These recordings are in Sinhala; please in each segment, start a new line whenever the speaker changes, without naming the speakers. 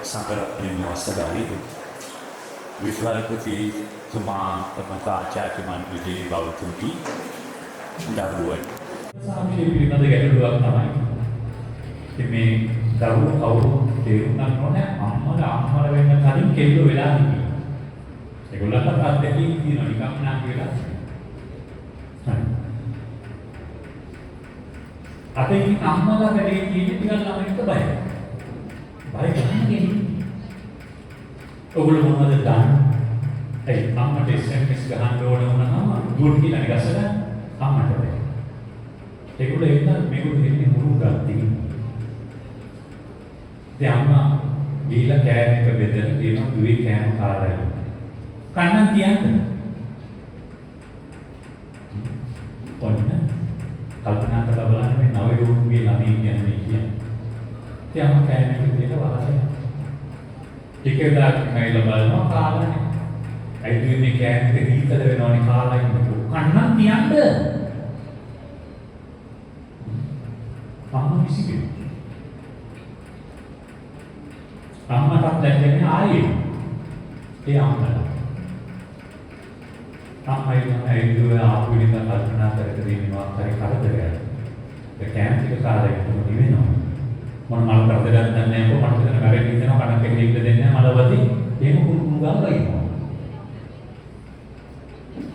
සංඝරත්නයේ අවස්ථාවයි විශ්වවිද්‍යාලතුමා තම ආචාර්ය මණ්ඩලයේ බවතුටි දරුවන්
සාක්ෂි පිළිබඳ ගැටලුවක් තමයි. ඉතින් මේ දරුවෝ කවුරු තේරුම් ගන්න ඕනේ අම්මලා වෙන්න කලින් කෙල්ලෝ වෙලා ඉන්නේ. ඒගොල්ලන්ට අත්දැකීම් තියෙනවා නිකම් නා කියලා. හරි. අද ඉතින් අම්මලා වැඩේ කියන්නේ ටිකක් ළමයින්ට බයයි. බය ගන්නගෙන ඔයගොල්ලෝ මොනවද දන්නේ? ඒ අම්මට SMS ගහන්න ඕන වුණාම දුර කියලා ගසලා අම්මට බෑ. ඒගොල්ලෝ එන්න මේගොල්ලෝ ඉන්නේ මුරුගා තියෙන. දැන් අම්මා ගිහිල්ලා කෑම එක බෙදලා දෙනවා දුවේ කෑම කාලා ඉන්න. කන්න තියන්න. ඔන්න කල්පනා කරලා බලන්න මේ නව යෝගුගේ ළමයි කියන්නේ කියන්නේ. ඉතින් අම්මා කෑම එක දෙලා වහලා. ටික වෙලාවක් නැගිලා බලනවා කාලානේ. අයිති මේ කෑම එක දීතල වෙනවනේ කාලා ඉන්නකො. කන්න තියන්න. අම්මා විසිකේ. අම්මට දැක්කේ ආයේ. ඒ අම්මලා. අම්මයි නේද ආපු විදිහ කල්පනා කරගෙන ඉන්නවා හරි කරදරයක්. ඒ කැම්ප් එක කාලේ ඉන්නම නිවෙනවා. මම මල් කරදරයක් දන්නේ නැහැ කොහොමද මට කරගෙන ඉන්නවා කණක් එක දෙන්න දෙන්නේ නැහැ මලවදී එහෙම කුණු ගාලා ඉන්නවා.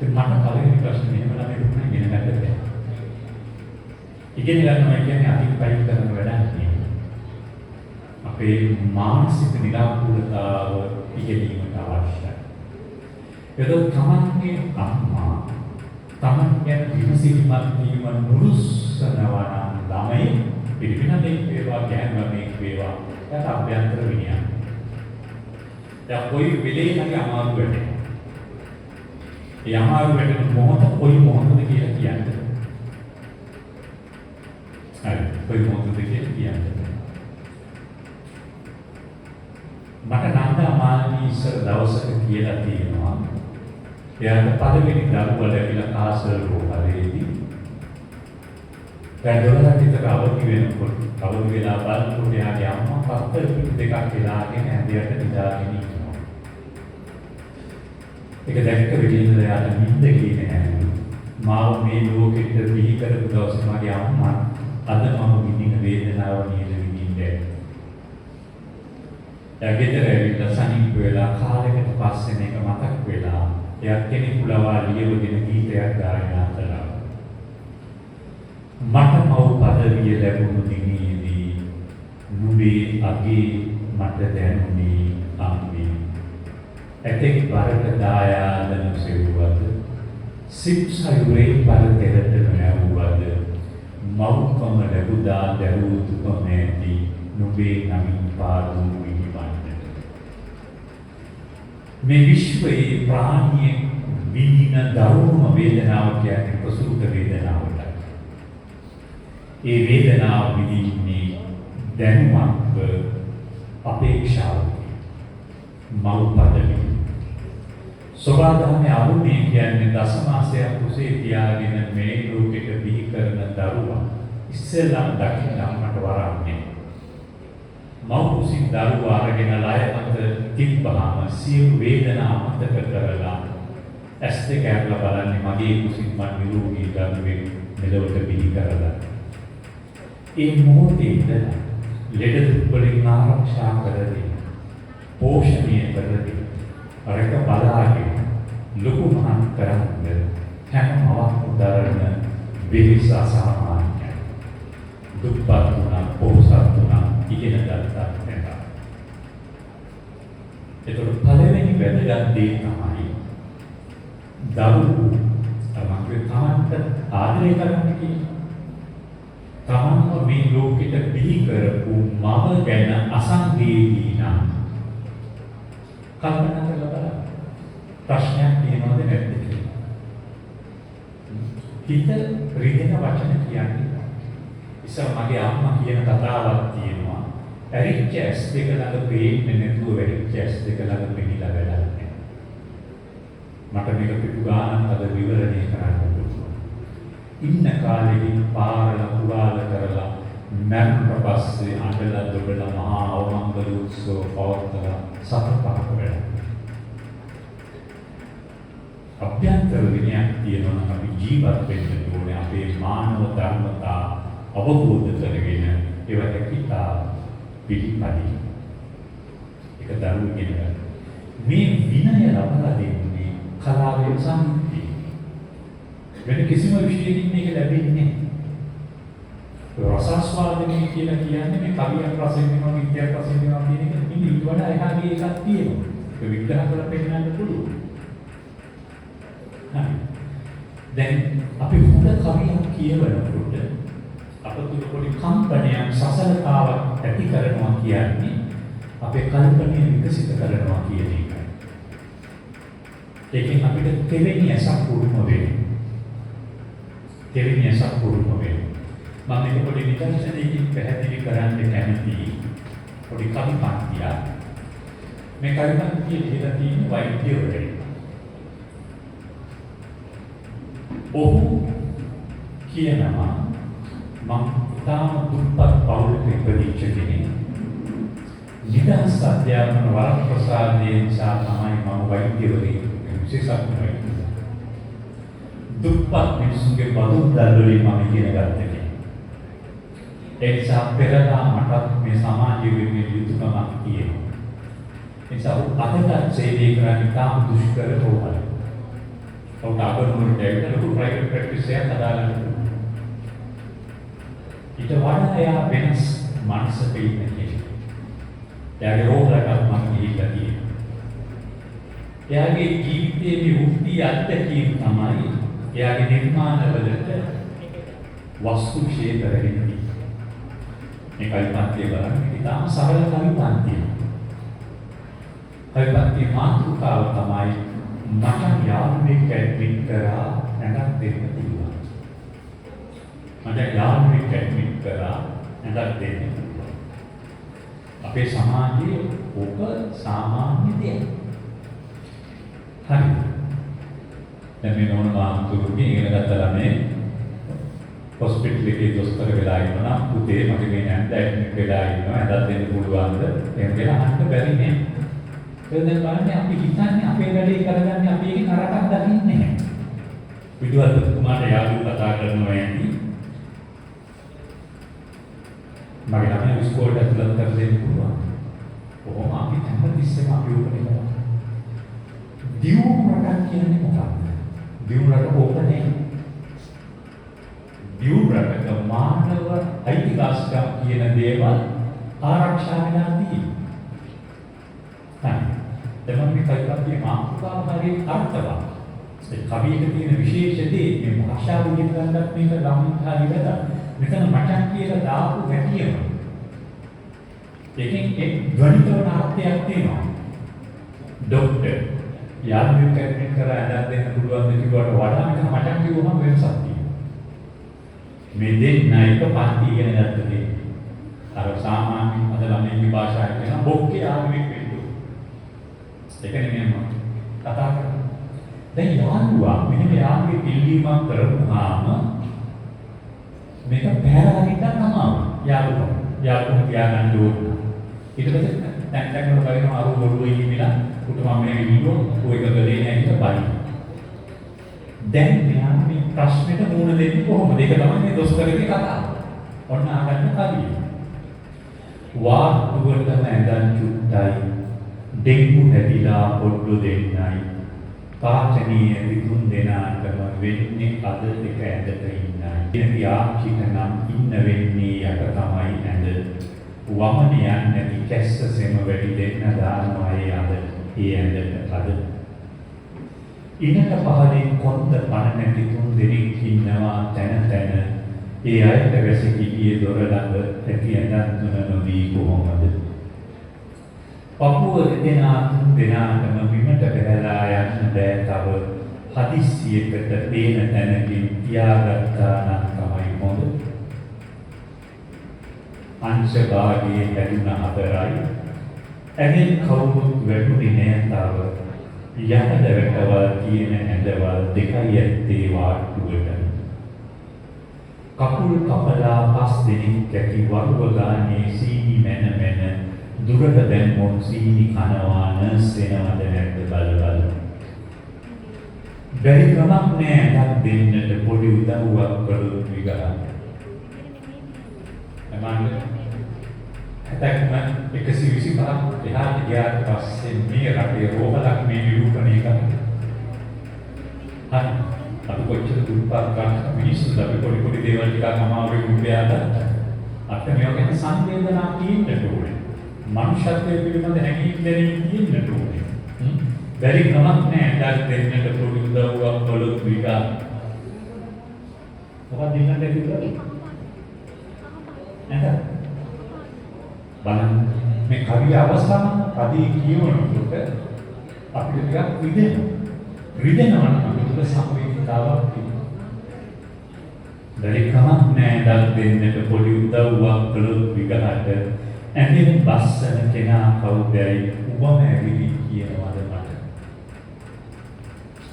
ඒ මට කලින් ප්‍රශ්නේ එහෙම ළමයි දුන්නා ඉගෙන ගන්න බැහැ. ඉගෙන ගන්නවා කියන්නේ අතිපයින් කරන වැඩක් නෙවෙයි. අපේ මානසික නිරාකුරතාව ඉගෙනීමට අවශ්‍යයි. එතකොට තමන්ගේ අම්මා තමන් ගැන විමසිලිමත් වීම නුරුස්සනවා නම් ළමයි පිළිපිනදෙක් වේවා ගෑනුවෙක් වේවා එයාට අභ්‍යන්තර විනයක්. දැන් කොයි වෙලේ හරි අමාරු වෙන්නේ. ඒ අමාරු වෙන මොහොත කොයි මොහොතද කියලා කියන්නේ. හරි කොයි මොහොතද කියලා කියන්නේ. මට නන්ද අමාරුයි ඉස්සර දවසක කියලා තියෙනවා. එයාට පළවෙනි දරුවා ලැබිලා කාසල් රෝහලේදී දැන් 12ක් විතර අවදි වෙනකොට අවදි වෙලා බලනකොට එයාගේ අම්මා පත්තර පිට දෙකක් වෙලාගෙන ඇඳයට නිදාගෙන ඉන්නවා. ඒක දැක්ක විදිහට එයාට නිින්ද ගියේ නැහැ. මාව මේ ලෝකෙට බිහි කරපු දවසේ මගේ අම්මා අද මම විඳින වේදනාව නේද විඳින්නේ. යාගෙතර ඇවිල්ලා සනීප වෙලා කාලයකට පස්සේ මේක මතක් වෙලා එයා කෙනෙකු ලවා ලියවගෙන ගීතයක් ගායනා කළා. මට මව් පදවිය ලැබුණු දිනේදී නුඹේ අගේ මට දැනුනේ අම්මේ. ඇතෙක් බරට දායාද නොසෙව්වද සිප්සයුරේ පරතරට නොයව්වද මව්කම ලැබුදා දැරූ දුක නැති නුඹේ නමින් පාදුම් මේ විශ්වයේ ප්‍රාණිය විඳින දරුණුම වේදනාව කියන්නේ ප්‍රසූත වේදනාවට. ඒ වේදනාව විඳින්නේ දැනුමක්ව අපේක්ෂාවක. මව් පදවි. සෝවාදහමේ අරුණේ කියන්නේ දසමාසයක් කුසේ තියාගෙන මේ ලෝකෙට බිහි කරන දරුවා ඉස්සෙල්ලාම දකින්න අම්මට වරන්නේ. මව්කුසින් දරුවා අරගෙන ලය මත තිබ්බහම සියලු වේදනා මතක කරලා ඇස් දෙක ඇරලා බලන්නේ මගේ කුසින් මන් නිරෝගී දරුවෙක් මෙලොවට බිහි කරලා. ඒ මොහොතේ ඉඳලා ලෙඩ දුක් වලින් ආරක්ෂා කරදී පෝෂණය කරදී අරක බලාගෙන ලොකු මහත් කරන්නේ හැම මවක් උදාරණ විහිස අසාමාන්‍යයි. දුක්පත් වුණා පොහොසත් වුණා ඉගෙන ගත්තා නේද? ඒතර පළවෙනි වැදගත් දේ තමයි දරුවෝ තමන්ගේ තමන්ට ආදරය කරන්න කියන. තමන්ව මේ ලෝකෙට බිහි කරපු මව ගැන අසංවේදී නම් කල්පනා කරලා බලන්න. ප්‍රශ්නයක් තියෙනවද නැද්ද කියලා. හිත රිදෙන වචන කියන්නේ ඉතින් මගේ අම්මා කියන කතාවක් තියෙනවා. ඇරිච්ච ඇස් දෙක ළඟ පේන්නේ නැතුව වැරිච්ච ඇස් දෙක ළඟ පෙනිලා වැඩක් නැහැ. මට මේක පිටු ගානක් අද විවරණය කරන්න පුළුවන්. ඉන්න කාලෙදී පාරල පුරාල කරලා මරණයට පස්සේ අඬලා දොඩලා මහා අවමංගල උත්සව පවත්වලා සතර පහක වැඩ. අභ්‍යන්තර විනයක් තියෙනවා නම් අපි ජීවත් වෙන්න ඕනේ අපේ මානව ධර්මතා අවබෝධ කරගෙන ඒවට කිතා පිළිපදින්න. ඒක දරුවෙක් වෙනවා. මේ විනය ලබා දෙන්නේ කලාවේ සම්පූර්ණ. වෙන කිසිම විශේෂකින් මේක ලැබෙන්නේ නැහැ. රසාස්වාදනය කියලා කියන්නේ මේ කවියක් රස වෙනවා, විද්‍යාවක් රස වෙනවා කියන එක නෙමෙයි. ඊට වඩා එහාගේ එකක් තියෙනවා. ඒක විග්‍රහ කරලා පෙන්නන්න පුළුවන්. දැන් අපි හොඳ කවියක් කියවනකොට අප තුළ පොඩි කම්පනයක් සසලතාවක් ඇති කරනවා කියන්නේ අපේ කල්පනය විකසිත කරනවා කියන එකයි. ඒකෙන් අපිට තෙවෙනි ඇසක් පුරුම වෙනවා. තෙවෙනි ඇසක් පුරුම වෙනවා. මම මේක පොඩි නිදර්ශනයකින් පැහැදිලි කරන්න කැමතියි. පොඩි කවි පන්තියක්. මේ කවි පන්තියේ ලියලා තියෙන වෛද්‍යවරයෙක්. ඔහු කියනවා මම තාම දුප්පත් පවුලක ඉපදිච්ච කෙනෙක්. නිදහස් අධ්‍යාපන වරප්‍රසාදයේ නිසා තමයි මම වෛද්‍යවරයෙක් විශේෂඥයෙක්. දුප්පත් මිනිසුන්ගේ බදුන්දල් වලින් මම ඉගෙන ගත්තේ. ඒ නිසා පෙරලා මට මේ සමාජයේ මේ යුතුයකමක් තියෙනවා. ඒ නිසා අදට සේවය කරන්න තාම දුෂ්කර හොවයි. ඔවුන්ට අගනුවරට ඇවිල්ලා ලොකු ප්‍රයිවට් ප්‍රැක්ටිස් එකක් හදාගන්න පුළුවන්. ඊට වඩා එයා වෙනස් මනසක ඉන්න කෙනෙක්. එයාගේ රෝගලට මම ගිහිල්ලා තියෙනවා. එයාගේ ජීවිතයේ විමුක්ති අත්දැකීම් තමයි එයාගේ නිර්මාණවලට වස්තු ක්ෂේත්‍ර වෙන්නේ. මේ කල්පන්තිය බලන්න ඉතාම සරල කල්පන්තියක්. කල්පන්තියේ මාතෘකාව තමයි මට යාළුවෙක් ඇඩ්මිට් කරා නැගක් දෙන්න පුළුවන්. මට යාළුවෙක් ඇඩ්මිට් කරා නැගක් දෙන්න පුළුවන්. අපේ සමාජයේ ඔක සාමාන්‍ය දෙයක්. හරි. දැන් මේ නෝන මාතුරුගේ ඉගෙන ගත්ත ළමයි හොස්පිටල් එකේ දොස්තර වෙලා ඉන්නවා පුතේ මගේ මේ නැන්ද ඇඩ්මිට් වෙලා ඉන්නවා ඇඳක් දෙන්න පුළුවන්ද? එහෙම කියලා අහන්න බැරි නේ. ඒක දැන් බලන්නේ අපි හිතන්නේ අපේ වැඩේ කරගන්නේ අපි එකේ නරකක් දකින්නේ නැහැ. විදුහල් තුමාට යාළුවෝ කතා කරනවා යන්නේ. මගේ ළමයා ඉස්කෝලේට ඇතුළත් කර දෙන්න පුළුවන්. කොහොම අපි හැමතිස්සෙම අපි උපනේ කරා. දියුණු රටක් කියන්නේ මොකක්ද? දියුණු රට ඕකනේ. දියුණු රටක මානව අයිතිවාසිකම් කියන දේවල් ආරක්ෂා වෙලා තියෙනවා. දැන් මේ කල්පනාවේ මාතෘකාව හරිය අර්ථවත්. ඒ කවියක තියෙන විශේෂ දේ මේ භාෂාව ඉගෙන ගන්නත් මේක ළමින් හරි වැදගත්. මෙතන මචං කියලා දාපු හැටියම. ඒකෙන් එක් ධ්වනිතවන අර්ථයක් තියෙනවා. ડોක්ටර් යාළුවෙක් ඇඩ්මිට් කරලා ඇඳක් දෙන්න පුළුවන් ද කිව්වට වඩා මෙතන මචං කිව්වම වෙනසක් තියෙනවා. මේ දෙන්න එක පන්ති ඉගෙන ගත්තේ. අර සාමාන්‍ය අද ළමයින්ගේ භාෂාවෙන් කියන බොක්කේ යාළුවෙක් වෙන්න. ඒක නෙමෙයි මම කතා කරන්නේ. දැන් යාළුවා මෙන්න යාළුවේ පිළිවීමක් කරපුවාම මේක පැහැරලා තමයි යාළුවා තියාගන්න ඕනේ. ඊට පස්සේ දැන් වල බලනවා අර බොරුවේ ඉන්නවා උට මම මේ වීඩියෝ ඔය එක ගලේ නැහැ කියලා බලන්න. දැන් මෙයා මේ ප්‍රශ්නෙට මුහුණ දෙන්නේ කොහොමද? ඒක තමයි මේ දොස්තරගේ කතාව. ඔන්න අහගන්න කවිය. වාට්ටුවටම ඇඳන් චුට්ටයි ඩෙංගු හැදිලා පොඩ්ඩු දෙන්නයි පාචනීය විතුන් දෙනාටම වෙන්නේ අද එක ඇඳට ඉන්නයි. ඉතින් ආච්චිට නම් ඉන්න වෙන්නේ යට තමයි ඇඳ. වමනියන් නැති කැස්ස සෙම වැඩි දෙන්න දානවා ඒ අද ඒ ඇඳට අද. ඉනක පහලින් කොන්ද පණ නැති තුන් දෙනෙක් ඉන්නවා තැන තැන. ඒ අයට වැසිකිළියේ දොර ළඟ ඇති ඇඳන් තුන නොදී කොහොමද? පපුව දෙනා තුන් දෙනාටම බිමට බැලලා යන්න බෑ තව. හදිස්සියකට පේන තැනකින් තියාගත්තා නම් තමයි හොඳ. අංශ භාගයේ හැදුන හතරයි. ඇගෙන් කවුරුත් වැටුනේ නෑ තව. යහද වැටවල් තියෙන ඇඳවල් දෙකයි ඇත්තේ වාට්ටුවට. කකුල් කපලා පස් දෙනෙක් කැටි වරුව ගානේ සීනි මැන දුරට දැම්මොත් සීනි කනවා නර්ස් වෙනවද නැද්ද බල බැරි කමක් නෑ දත් දෙන්නට පොඩි උදව්වක් කළොත් විතරයි. එමන්ද හැතැක්ම 125ක් එහාට ගියාට පස්සේ මේ රටේ රෝහලක් මේ නිරූපණය කරනවා. හරි. අපි කොච්චර දුප්පත් ගන්න මිනිස්සුද අපි පොඩි දේවල් ටිකක් අමාරුයි උඹයාට අපිට මේවා ගැන සංවේදනා තියෙන්න ඕනේ. මනුෂ්‍යත්වයේ පිළිබඳ හැඟීම් දැනීම් තියෙන්න ඕනේ. බැරි කමක් නෑ දත් දෙන්නට පොඩි උදව්වක් කළොත් විතරයි. මොකක්ද දෙන්නට කිව්වද? නේද? බලන්න මේ කවිය අවසාන පදේ කියවනකොට අපිට ටිකක් රිදෙනවා නම් අපිට සංවේදීතාවක් තියෙනවා. බැරි කමක් නෑ දත් දෙන්නට පොඩි උදව්වක් කළොත් විතරට ඇඳෙන බස්සන කෙනා කවුදයි උඹම ඇවිලි කියනවාද මට.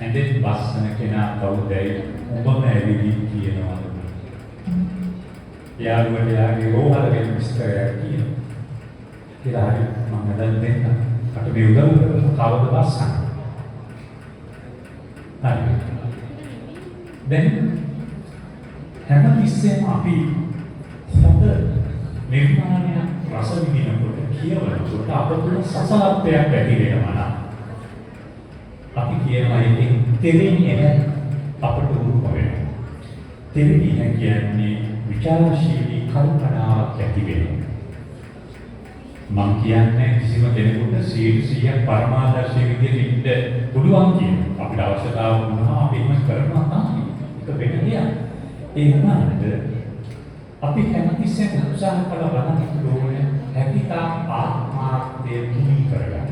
ඇඳෙන බස්සන කෙනා කවුදයි උඹම ඇවිලි කියනවාද මට. යාළුවට යාගේ රෝහල ගැන විස්තරයක් කියනවා. කියලා හරි මම හදන්න දෙන්න. අට මේ උදව් කරලා කවද බස්සන. හරි. දැන් හැමතිස්සෙම අපි හොඳ නිර්මාණයක් රස විඳිනකොට කියවනකොට අපතුල සසලත්වයක් ඇති වෙනවා නම් අපි කියනවා එකෙන් තෙවෙනි එක අපට උරුම වෙනවා. තෙවෙනි එක කියන්නේ විචාරශීලී කල්පනාවක් ඇති වෙනවා. මම කියන්නේ කිසිම කෙනෙකුට 100% පරමාදර්ශී විදිහට ඉන්න පුළුවන් කියන අපිට අවශ්‍යතාව වුණා අපි එහෙම කරනවා තමයි. ඒක වෙන දෙයක්. ඒ වුණාට අපි හැමතිස්සෙම උත්සාහ කළ බලන්න ඕනේ හැකිතා ආත්මාර්ථය තුනී කරගන්න.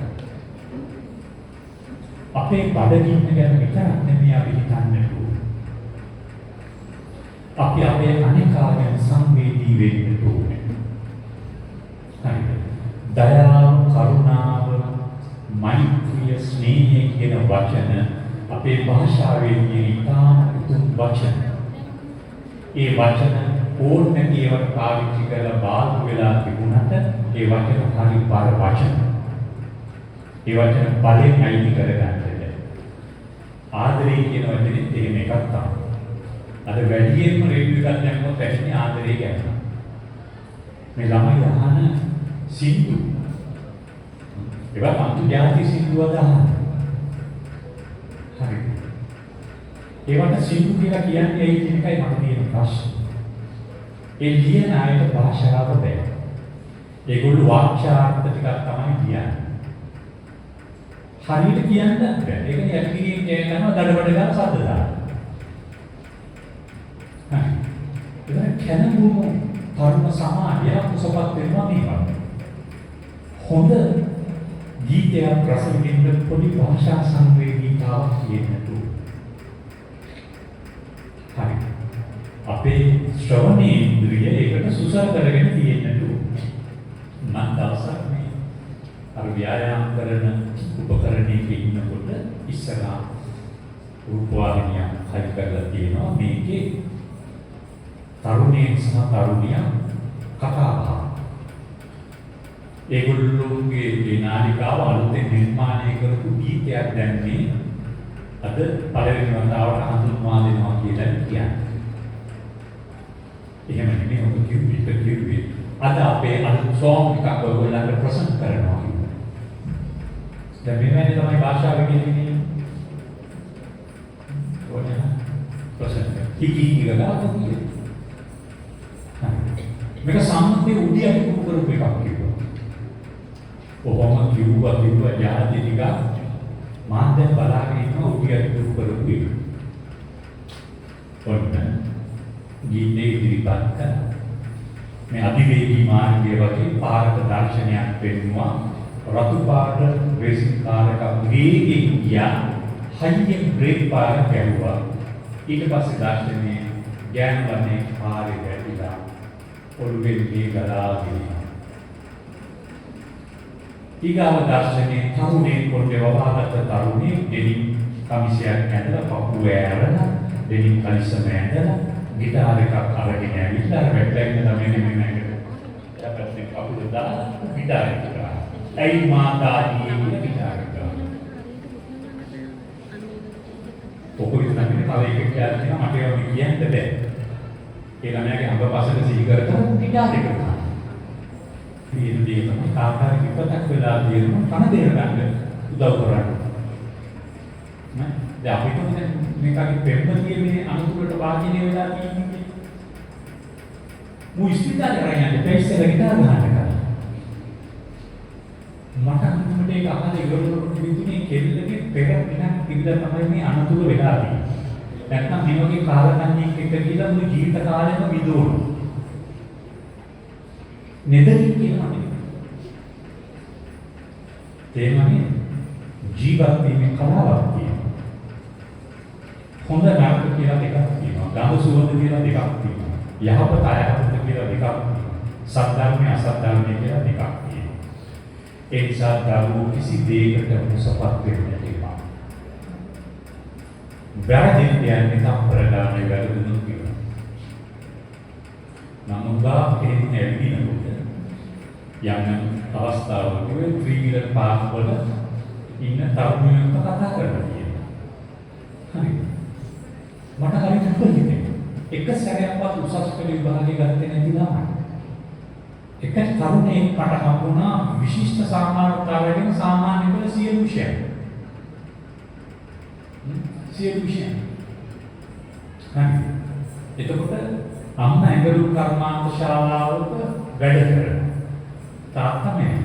අපේ බඩගින්න ගැන විතරක් නෙමෙයි අපි හිතන්නේ. අපි අපේ අනිකා ගැන සංවේදී වෙන්න ඕනේ. හරිද? දයාව, කරුණාව, මෛත්‍රිය, ස්නේහය කියන වචන අපේ භාෂාවේ තියෙන ඉතාම උතුම් වචන. ඒ වචන ඕනෑම ඒවට පාවිච්චි කරලා බාධා වෙලා තිබුණාට ඒ වචන හරි බර වචන. ඒ වචන බලෙන් අයිති කරගන්න බැහැ. ආදරය කියන වචනේ එහෙම එකක් තමයි. අද වැඩියෙන්ම රේඩියෝ එකක් දැම්මොත් ඇන්නේ ආදරය ගැන. මේ ළමයි අහන සින්දු. ඒවා අන්තු ජාති සින්දුවද අහන. හරි. ඒවට සින්දු කියලා කියන්නේ ඒ කියන එකයි මට තියෙන ප්‍රශ්නේ. ඒ ලියන අයට භාෂාව බෑ. ඒගොල්ලෝ වාක්‍යාර්ථ ටිකක් තමයි කියන්නේ. හරියට කියන්න බෑ. ඒක යටිකින් කියනවා දඩබඩ ගන්න සද්ද දාන්න. හරි. ඒක කනගුණු තරුණ සමාජය කුසපත් වෙනවා මේ වගේ. හොඳ ගීතයක් රස විඳින්න පොඩි භාෂා සංවේදීතාවක් තියෙන්න ඕන. හරි. අපේ ශ්‍රවණී ඉන්ද්‍රිය ඒකට සුසර කරගෙන තියෙන්න ඕන. මම දවසක් මේ අර ව්‍යායාම කරන උපකරණයක ඉන්නකොට ඉස්සරහා රූපවාහිනිය හයි කරලා තියෙනවා මේකේ තරුණයෙක් සහ තරුණියක් කතා බහ. ඒගොල්ලෝගේ නාලිකාව අලුතෙන් නිර්මාණය කරපු ගීතයක් දැන්නේ අද පළවෙනි වතාවට හඳුන්වා දෙනවා කියලා කියන්නේ. එහෙම නෙමෙයි ඔබ කිව්වේ අද අපේ අලුත් සෝං එකක් ඔයගොල්ලන්ට ප්‍රසන්ට් කරනවා කියන්නේ. දැන් මෙවැනි තමයි භාෂාව කියන්නේ. ඕනේ ප්‍රසන්ට් කීකී කියලා ගන්න. මේක සම්මුතිය උඩියට පුරු කරපු එකක් කිව්වා. ඔබම කිව්වා යාදී ටික මාත් දැන් බලාගෙන ඉන්නවා උඩියට පුරු කරපු එක. ඔන්න ගීතේ ඉදිරිපත් කරා. මේ අධිවේගී මාර්ගය වගේ පාරක දර්ශනයක් පෙන්වුවා. රතු පාට රේසින් කාරක වේගෙන් ගියා. හයියෙන් බ්‍රේක් පාර ගැහුවා. ඊට පස්සේ දර්ශනයේ ගෑනුවනේ පාරේ වැටිලා ඔළුවේ ගලා ගියා. ඊගාව දර්ශනයේ තරුණේ කොටේ වවාගත් තරුණේ දෙවි කමිසයක් ඇඳලා පපුව ඇරලා දෙවි කලිසම ඇඳලා ගිටාර එකක් අරගෙන ඇවිල්ලා අර වැටෙන්න ළමයි නෙමෙයි පැත්තේ කකුල දාලා ගිටාර එක ගන්නවා. ඇයි මාතාජී කියන ගිටාර එක ගන්නවා. ඔකෝ ඉතින් තව එකක් කියනවා මට ඒක කියන්න බෑ. ඒ ළමයාගේ අඟ පසට සිහි කරලා ගිටාර එක ගන්නවා. මේ දේ තමයි කාකාරී විපතක් වෙලා තියෙනවා කන දෙර ගන්න උදව් කරන්නේ. නේ? දැන් අපිට මේකගේ පෙම්වතිය මේ අනුකූලට වාදිනේ වෙලා තියෙන්නේ. මු ඉස්පිතාලේ රැයන්නේ පෙයිසල ගිටාර ගන්න කරා. මට අන්තිමට ඒක අහලා ඉවරනකොට විදුනේ කෙල්ලගේ පෙර පිනක් තිබිලා තමයි මේ අනුකූල වෙලා තියෙන්නේ. නැත්නම් මේ වගේ කාලකන්ණියෙක් එක්ක ගිහලා මුළු ජීවිත කාලෙම විදෝනවා. නෙදරින් කියනවා තේමනේ ජීවත් වීමේ කලාවක් තියෙනවා. හොඳ නරක කියලා දෙකක් තියෙනවා. ගඳ සුවඳ කියලා දෙකක් තියෙනවා. යහපත අයහපත කියලා දෙකක් තියෙනවා. සත්‍යර්මය අසත්‍යර්මය කියලා දෙකක් තියෙනවා. ඒ නිසා දරුවෝ කිසි දෙයකට මුසපත් වෙන්නේ නැහැ. වැරදි කියන්නේ තම්පරලානේ වැරදුනොත් කියනවා. නමුත් කෙනෙක් ඇවිදිනකොට යම් අවස්ථාවක ත්‍රිවිධ පාස් වල ඉන්න තරුණයන්ට කතා කරලා තියෙනවා. හරි. මට හරියට හිතෙන්නේ එක සැරයක්වත් උසස් පෙළ විභාගේ ගත්තේ නැති ළමයි. එක තරුණයෙක් මට හම්බුණා විශිෂ්ට සාමාන්‍යතාවයෙන් සාමාන්‍ය පෙළ 100 විෂයන්. 100 විෂයන්. හරි. එතකොට අම්මා ඇඟලු කර්මාන්ත ශාලාවක වැඩ කරනවා. තාත්තා මේ.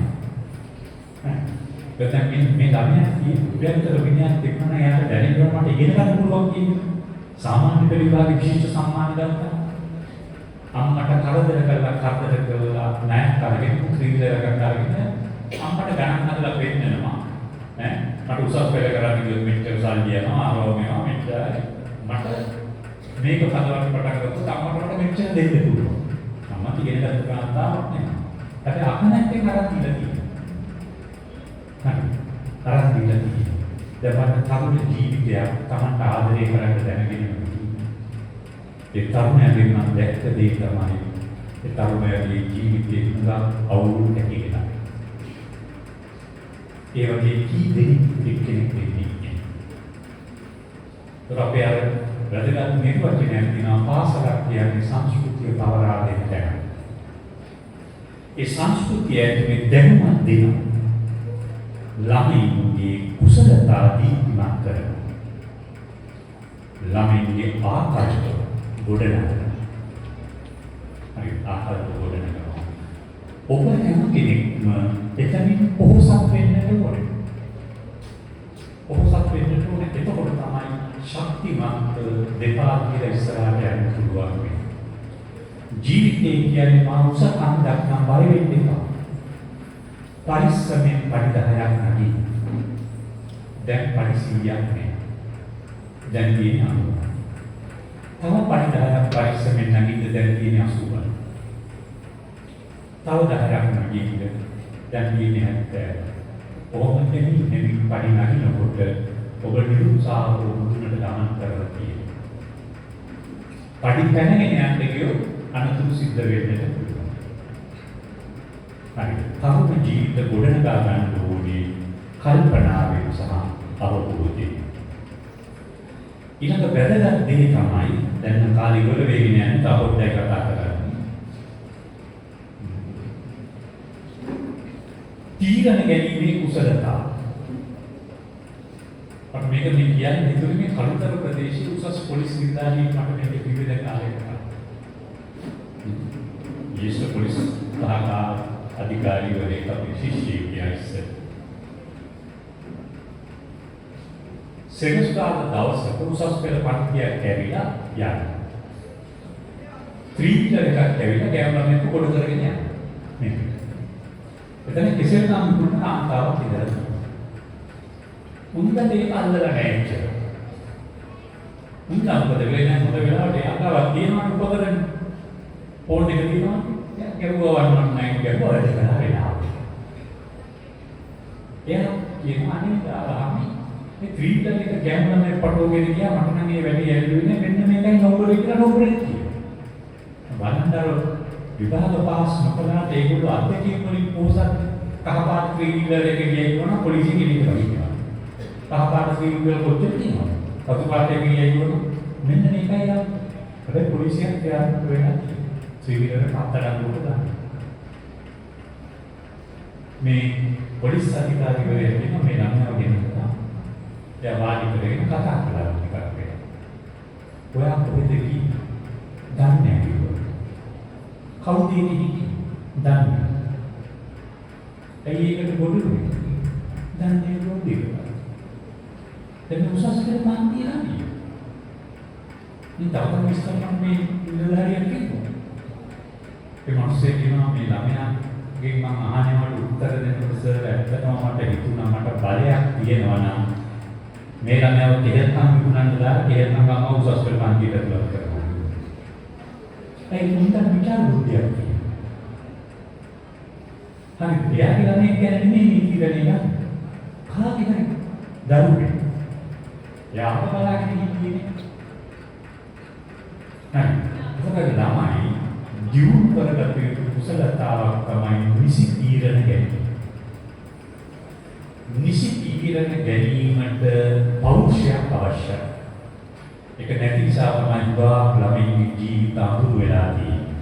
ගතමින් මේ ළමයා උදැන්තර විඤ්ඤාණ තිබුණා යාට දැනෙනවා මට ඉගෙන ගන්න පුළුවන් කියන්නේ. සාමාන්‍ය පෙළ විභාගේ විශේෂ සම්මාන ගත්තා. අම්මට කරදර කරලා නැහැ කරගෙන ක්‍රීඩා කරගෙන අම්මට ගණන් හදලා පෙන්නනවා. ඈ මට උසස් පෙළ කරන්න ගියොත් මෙච්චර සල්ලි යනවා ආරෝමේවා මෙච්චරයි. මට මේක පදවන්න පටන් ගත්තොත් අම්මට මට මෙච්චර දෙන්න පුළුවන්. අම්මා ඉගෙන ගන්න කාන්තාවක් නෙමෙයි. හැබැයි අකනැත්තේ කරන් දීලා තියෙනවා. හරි. කරන් දීලා තියෙනවා. දැන් මට තරුණ ජීවිතයක් Tamanට ආදරය කරන්න දැනගෙන ඒ තරුණයාගේ මම දැක්ක දේ තමයි ඒ තරුණයාගේ ජීවිතේ උදා අවුල් කැටිලා. ඒ වගේ කී දෙනෙක් කෙනෙක් ඉන්නේ. අපේ අර වැදගත් නිර්වචනයක් තියෙනවා පාසලක් කියන්නේ සංස්කෘතිය පවරා දෙන්න තැන. ඒ සංස්කෘතිය ඇතුලේ දැනුමක් දෙනවා. ළමයින්ගේ කුසලතා දීප්තිමත් කරනවා. ළමයින්ගේ ආකාරය ගොඩනගනවා. හරි ආකාරය ගොඩනගනවා. ඔබ හැම කෙනෙක්ම එතනින් පොහොසත් වෙන්නට ඕනේ. පොහොසත් වෙන්නට ඕනේ. එතකොට තමයි ශක්තිමත් දෙපා කියලා ඉස්සරහට යන්න පුළුවන් වෙන්නේ. ජීවිතේ කියන්නේ මා උස කන්දක් නම් බය වෙන්න එපා. පරිස්සමෙන් පරිදහයක් නැගී. දැන් පරිසියක් නෑ. දැන් තියෙන අනුව. තව පරිදහයක් පරිස්සමෙන් නැගීද දැන් තියෙන 80. තව 10ක් නැගීද දැන් තියෙන 70. කොහොමද මේ පරි නැගිනකොට ඔබ නිරුත්සාහව මුදුනට ගමන් කරලා තියෙනවා. පඩි පැනගෙන යන්න ගියොත් අනතුරු සිද්ධ වෙන්නට පුළුවන්. හරි. තරුණ ජීවිත ගොඩනගා ගන්න ඕනේ කල්පනාවෙන් සහ අවබෝධයෙන්. ඊළඟ වැදගත් දේ තමයි දැන් කාලේ වල වේගෙන යන තව පොඩ්ඩක් කතා කරන්නේ. තීරණ ගැනීමේ කුසලතාව. අපිට මේක මේ කියන්නේ හිතුවේ මේ කළුතර ප්‍රදේශයේ උසස් පොලිස් නිලධාරියෙක් මට මේක විවිධ කාලයක ज्येष्ठ पुलिस अधिकारी वगैरह का शिष्य किया इससे सेमिस्टर दवसක උසස් පෙළ පන්තියක් කැවිලා යනවා. ත්‍රිවිධ එකක් කැවිලා ගෑනුලා මේක කොට කරගෙන යනවා. මේක. එතන කෙසෙල් නම් දුන්න කාන්තාවක් ඉඳලා. උන්ට ඒක අල්ලලා නැහැ ඉච්චර. උන්ට මොකද වෙන්නේ මොකද වෙලාවට යනවා තියෙනවා උපකරණ. ෆෝන් එක තියෙනවා. ගැහුවා වන්න නැහැ ගැහුවා වැඩ කරලා වෙනවා. එයා කියනවා අනේ දාලා මේ ත්‍රිවිධ එක ගැහුවා මේ පටෝගෙන ගියා මට නම් මේ වැඩි ඇල්ලුවේ නැහැ මෙන්න මේකයි නෝබල් කියලා නෝබල් කියනවා. බලන්නතර විභාග පාස් නොකරනට ඒගොල්ලෝ අධ්‍යක්ෂක වලින් පොසත් කහපාට ත්‍රිවිලර් එක ගියනවා පොලිසිය කෙනෙක් වගේ. කහපාට ත්‍රිවිලර් කොච්චර තියෙනවද? රතු පාට එක ගියනවා මෙන්න මේකයි යා. හැබැයි පොලිසියෙන් ක්‍රියාත්මක වෙනවා. ත්‍රිවිලර් පත්තරංගුවට දාන්න. මේ පොලිස් අධිකාරිවරයා කියන මේ ළමයා ගෙනවා. එයා වාඩි කරගෙන කතා කළා ටිකක්. ඔයා කොහෙද ගියේ? දන්නේ නැහැ කිව්වා. කවුද ඉන්නේ? දන්නේ නැහැ. ඇයි ඒකට ගොඩුනේ? දන්නේ නැහැ කිව්වා. දැන් උසස් කියලා මන් තියලා නේ. මේ තවම විස්තර මම මේ නිලධාරියක් කිව්වා. ඒ මාසේ කියනවා මේ ළමයාගෙන් මම අහනවට උත්තර දෙන්නකොට සර් ඇත්තටම මට හිතුණා මට බලයක් තියෙනවා නම් මේ ළමයාව දෙහෙත්නම් විකුණන්න දාලා දෙහෙත්නම් ගාම උසස් පෙළ පන්තියට ලක් කරනවා. ඒ මුන්ට විචාර බුද්ධියක් තියෙනවා. හරි එයාගේ ළමයි කියන්නේ නෙමෙයි මේ කියන්නේ. කාගේ හරි දරුවෙක්. යාම බලාගෙන ඉන්නේ. හරි. ඔබගේ ළමයි දියුණු කරගත යුතු කුසලතාවක් තමයි නිසි තීරණ ගැනීම. නිසි තීරණ ගැනීමට පෞරුෂයක් අවශ්‍යයි. ඒක නැති නිසා තමයි ළමයින්ගේ ජීවිත අඳුර වෙලා තියෙන්නේ.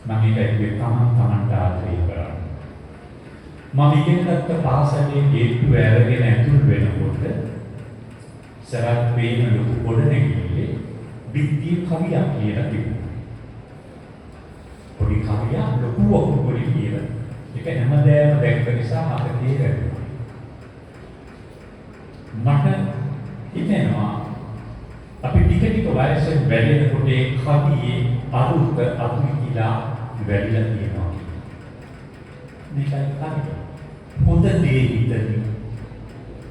මම ඒකයි තමන්ට ආශ්‍රය කරන්නේ. මම ඉගෙනගත්ත පාසලේ ගේට්ටුව ඇරගෙන ඇතුල් වෙනකොට සරත් වේන ලොකු ගොඩනැගිල්ලේ බිත්තිය කවියක් කියලා තිබුණා. පොඩි කවියක් ලොකු වකුගඩි කියලා. ඒක හැමදේම දැක්ක නිසා මට තේරෙනවා. මට හිතෙනවා අපි ටික ටික වයසෙන් වැඩෙනකොට ඒ කවියේ අරුත අතුවිලා වැඩිලා තියෙනවා. මේකයි කවිය. හොඳ දේ හිතනි.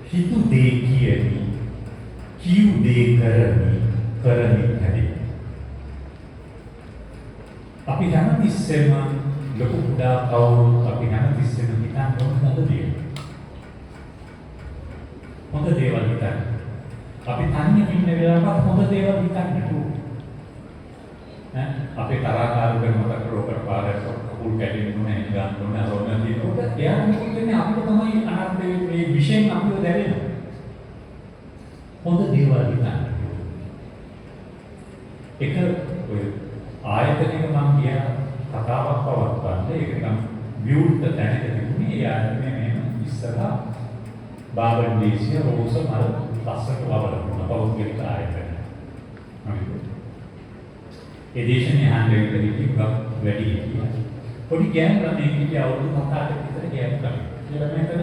හිතු දේ කියනි. කිව් දේ කරමි. කරමි හැදී. අපි හැමතිස්සෙම ලොකු කුඩා කවුරුත් අපි හැමතිස්සෙම හිතන්න ඕන හොඳ දේ. හොඳ දේවල් හිතන්න. අපි තනියම ඉන්න වෙලාවක හොඳ දේවල් හිතන්න ඕන. අපේ තරහකාරු කරනකොට රෝකට් පාරේ කකුල් කැඩෙන්න ඕනේ ගන්න ඕනේ රෝගන තියෙනකොට එයා මොකද වෙන්නේ අපිට තමයි අනර්ථයේ මේ විශේෂයෙන් අපිව දැනෙනවා. හොඳ දේවල් හිතන්න. ඒක ඔය ආයතනයක මම කියන කතාවක් පවත්වන්නේ ඒක නම් විවෘත තැනක තිබුණේ ඒ ආයතනය මෙහෙම ඉස්සරහා බාබර් දේශීය රෝස මල් ලස්සට වවලා පෞද්ගලික ආයතනය. ඒ දේශනේ හැන්ඩල් කරගෙන වැඩි හිටියා. පොඩි ගෑනු ළමයෙක් හිටියා අවුරුදු 7-8 විතර ගෑනු ළමයෙක්. කියලා මෙතන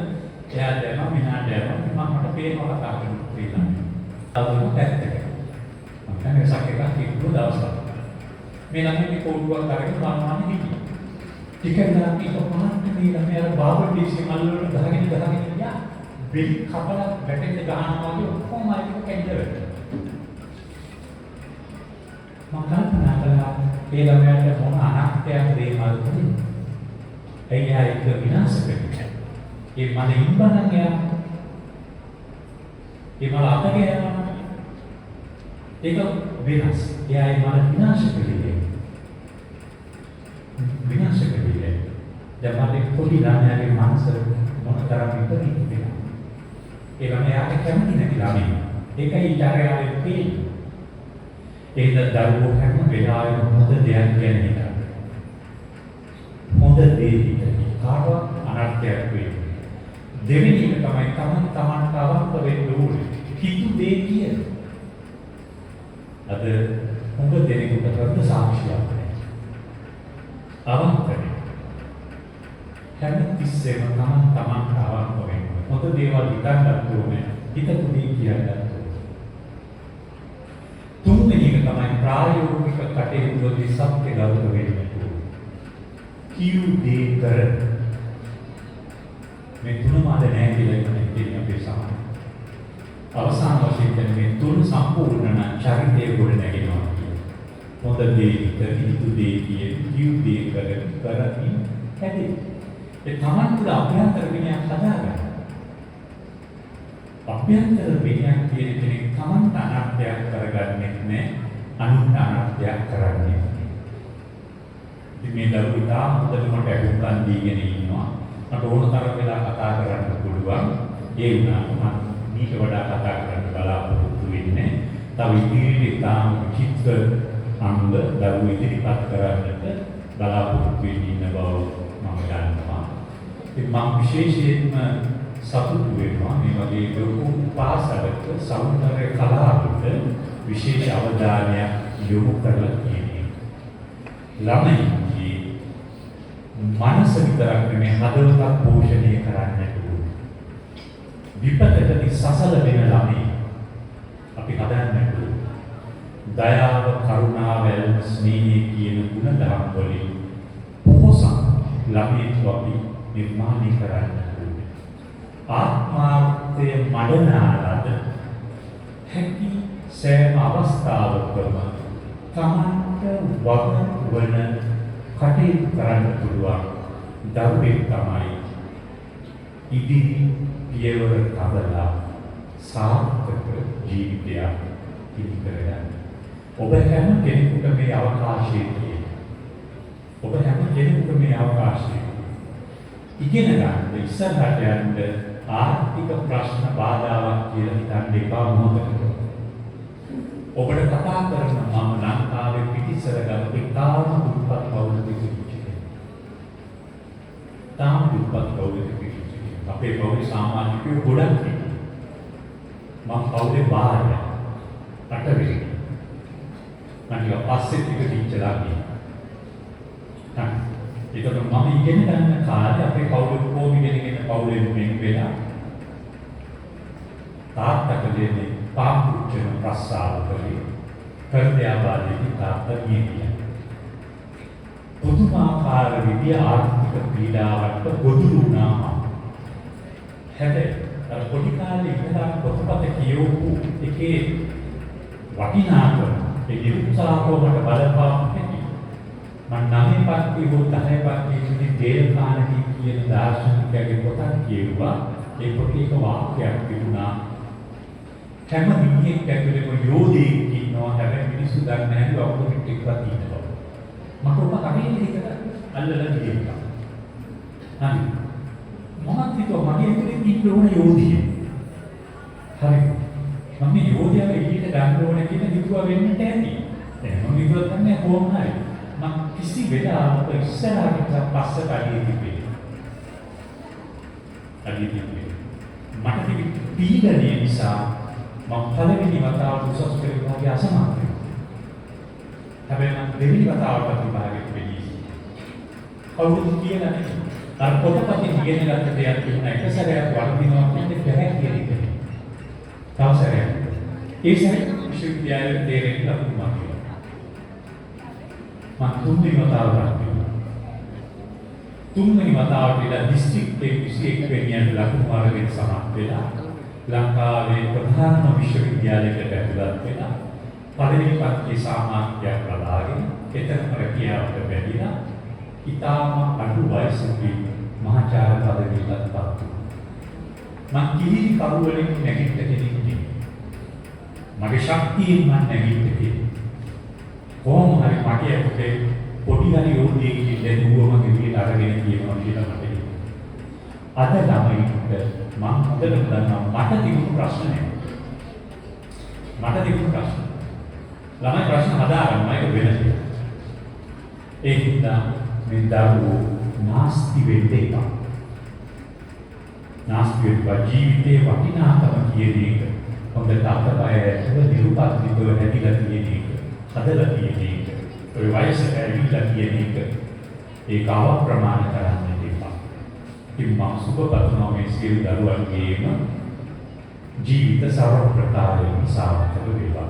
එයා දැම්මා මෙහාට දැම්මා මම මට පේනවා කතා කරනවා කියලා. අවුරුදු 70ක. මම කියන්නේ සැකයක් කිව්ව දවසක්. මේ ළමයි පොඩුවක් අරගෙන බලන්න හිටියා. ටිකක් දාපි කොහොමද මේ ළමයා බාබර් දේශේ මල් වලට ගහගෙන ගියා. බෙලි කපලා වැටෙන්න ගහනවා වගේ ඔක්කොම අයිතික කැඩලා. මම කල්පනා කළා ඒ ළමයාට මොන අනර්ථයක් දේමල් දුන්නේ. එයා ඒක විනාශ කරන්නේ. ඒ මල ඉම්බනන් ගියා. ඒ මල අත ගියා. ඒක විනාශ. එයා ඒ මල විනාශ කළේ. විනාශ කළේ. දැන් පොඩි ළමයාගේ මනස මොනතරම් විපරීත වෙනවද? ඒ ළමයාට කැමති නැති ළමයි. ඒකයි ඊටාරයාගේ තියෙන්නේ. ඒක දරුවෝ හැම වෙලාවෙම හොඳ දෙයක් ගැන හිතනවා. හොඳ දේ හිතන්නේ කාටවත් අනර්ථයක් වෙන්නේ. දෙවෙනි එක තමයි තමන්ට අවංක වෙන්න ඕනේ. හිතු දේ කියන. අද හොඳ දෙනෙකුට හෘද සාක්ෂියක් නැහැ. අවංකයි. හැම තිස්සෙම තමන්ට අවංක වෙන්න. හොඳ දේවල් හිතන්නත් ඕනේ. හිතපු දේ කියන්නත් ඕනේ. තුන්වෙනි එක තමයි ප්‍රායෝගික කටයුතු වලදී සත්‍ය ගෞරව වෙන්න ඕනේ. කිව් දේ කර මේ තුනම අද නැහැ කියලා කියන්නේ අපේ සමාජය. අවසාන වශයෙන් මේ තුන සම්පූර්ණ නම් චරිතය ගොඩ නැගෙනවා කියන්නේ. හොඳ දේ හිතු දේ කිව් දේ කරමින් හැටි. ඒ තමන් තුළ අභ්‍යන්තර විනයක් හදාගන්න. අභ්‍යන්තර විනයක් කියන කෙනෙක් තමන්ට අනර්ථයක් කරගන්නේ නැහැ. අනුන්ට අනර්ථයක් කරන්නේ. ඉතින් මේ දරුවෝ තාම හොඳට මට අහුම්කම් දීගෙන ඉන්නවා. මට ඕන තරම් වෙලා කතා කරන්න පුළුවන්. ඒ වුණාට මම ඊට වඩා කතා කරන්න බලාපොරොත්තු වෙන්නේ. තව ඉදිරියට තාම චිත්‍ර අංග දරුවෝ ඉදිරිපත් කරන්නට බලාපොරොත්තු වෙන්න ඉන්න බව මම දන්නවා. ඉතින් මම විශේෂයෙන්ම සතුටු වෙනවා මේ වගේ ලොකු පාසලක සෞන්දර්ය කලාවට විශේෂ අවධානයක් යොමු කරලා තියෙනවා. ළමයින්ගේ මනස විතරක් නෙමෙයි හදවතක් පෝෂණය කරන්නට ඕන. විපතකදී සසල වෙන ළමයි අපි හදන්නට ඕන. දයාව, කරුණාව, ස්නේහය කියන ගුණ ධර්ම වලින් පොහොසත් ළමයින්ව අපි නිර්මාණය කරන්න ඕන. ආත්මාර්ථය මඩනාලද හැකි සෑම අවස්ථාවකම තමන්ට වග වන කටයුතු කරන්න පුළුවන් දරුවෙක් තමයි ඉදිරි පියවර තබලා සාර්ථක ජීවිතයක් ඉදි කරගන්න. ඔබ හැම කෙනෙකුට මේ අවකාශය තියෙනවා. ඔබ හැම කෙනෙකුට මේ අවකාශය ඉගෙන ගන්න ඉස්සරහට යන්න ආර්ථික ප්‍රශ්න බාධාවක් කියලා හිතන්න එපා මොහොතකට. ඔබට කතා කරන මම ලංකාවේ පිටිසර ගම ඉතාම දුප්පත් පවුලක ඉපදිච්ච. තාම දුප්පත් පවුලක ඉපදිච්ච. අපේ පවුලේ සාමාජිකයෝ ගොඩක් ඉන්නවා. මම පවුලේ බාහිර අටවෙනි. මම පස්සේ ඉපදිච්චලා ගියා. ඒකට මම ඉගෙන ගන්න කාලේ අපේ පවුලේ කොහොම ඉගෙනගෙන පවුලෙන් වෙන වෙලා තාත්තකදී පාපුච්චන ප්‍රසාර කරේ හෘදයාබාධයෙන් තාත්තා ගියා. පුදුමාකාර විදිය ආර්ථික පීඩාවට ගොදුරු වුණා. හැබැයි අර පොඩි කාලේ ඉඳලා පොතපත කියවපු එකේ වටිනාකම ඒ නිරුත්සාහකවට බලපාපු හැටි මම නමේ පන්ති හෝ 10 පන්ති ඉඳි දේවකාණී කියන දාර්ශනිකයාගේ පොතක් කියුවා. ඒ පොතේ එක වාක්‍යයක් තිබුණා. හැම මිනිහෙක් ඇතුළේම යෝධයෙක් ඉන්නවා. හැබැයි මිනිස්සු දන්නේ නැහැ ඔක්කොම ටිකක් ඉන්නවා. මට ඔබ අමෙරිකට අල්ලලා ගියා. හරි. මොකක්ද මගේ ඇතුලේ ඉන්න ඕන යෝධියෙක්. හරි. මම මේ යෝධයාව එළියට ගන්න ඕන කියන හිතුවා වෙන්නට ඇති. දැන් මම හිතුවා තමයි කොහොම හරි. මම කිසි වෙලාවක ඉස්සරහට පස්සට අඩිය තිබේ. මට තිබි පීඩනය නිසා මම පළවෙනි වතාවට උසස් පෙළ විභාගයේ අසමත් වෙනවා. හැබැයි මම දෙවෙනි වතාවට විභාගෙට වෙදී. කවුරුත් කියලා නෙමෙයි. අර පොතපතේ ඉගෙන ගත්ත දෙයක් තිබුණා. එක සැරයක් වර්ධිනවා කියන්නේ බැහැ කියන එක. තව සැරයක්. ඒ සැරේ විශ්වවිද්‍යාලයේ තේරෙන්න ලකුණු මම තුන්වෙනි වතාවට වර්ධිනවා. තුන්වෙනි වතාවට ඉඳලා දිස්ත්‍රික්කයේ 21 වෙනියට ලකුණු අරගෙන සමත් වෙලා ලංකාවේ ප්‍රධානම විශ්වවිද්‍යාලයකට ඇතුළත් වෙලා පළවෙනි පන්තියේ සාමාන්‍යයක් ලබාගෙන එතන ප්‍රතිආවට බැඳිලා ඉතාම අඩු වයසකදී මහාචාර්ය පදවියටපත් වුණා. මම කිහිලි කරුවලින් නැගිට කෙනෙක් නෙවෙයි. මගේ ශක්තියෙන් මම නැගිට කෙනෙක්. කොහොම හරි මගේ අපේ පොඩි හරි යෝධයෙක් ඉඳුවම ගෙවිල අරගෙන කියනවා කියලා මට හිතෙනවා. අද ළමයින්ට මම හොඳට දන්නවා මට තිබුණු ප්‍රශ්න නෑ. මට තිබුණු ප්‍රශ්න. ළමයි ප්‍රශ්න හදාගන්නවා ඒක වෙන දෙයක්. ඒ හින්දා මේ දරුවෝ නාස්ති වෙන්න එපා. නාස්ති වෙන්න ජීවිතේ වටිනාකම කියන එක හොඳට අතපය ඇතුළ නිරුපද්‍රිතව හැදිලා තියෙන එක. හදලා තියෙන එක. ඔය වයසට ඇවිල්ලා තියෙන එක. ඒක අවප්‍රමාණ කරන්න එපා. ඉතින් මම සුබපතනවා මේ සියලු දරුවන්ගේම ජීවිත සර්ව ප්‍රකාරයෙන් සාර්ථක වේවා.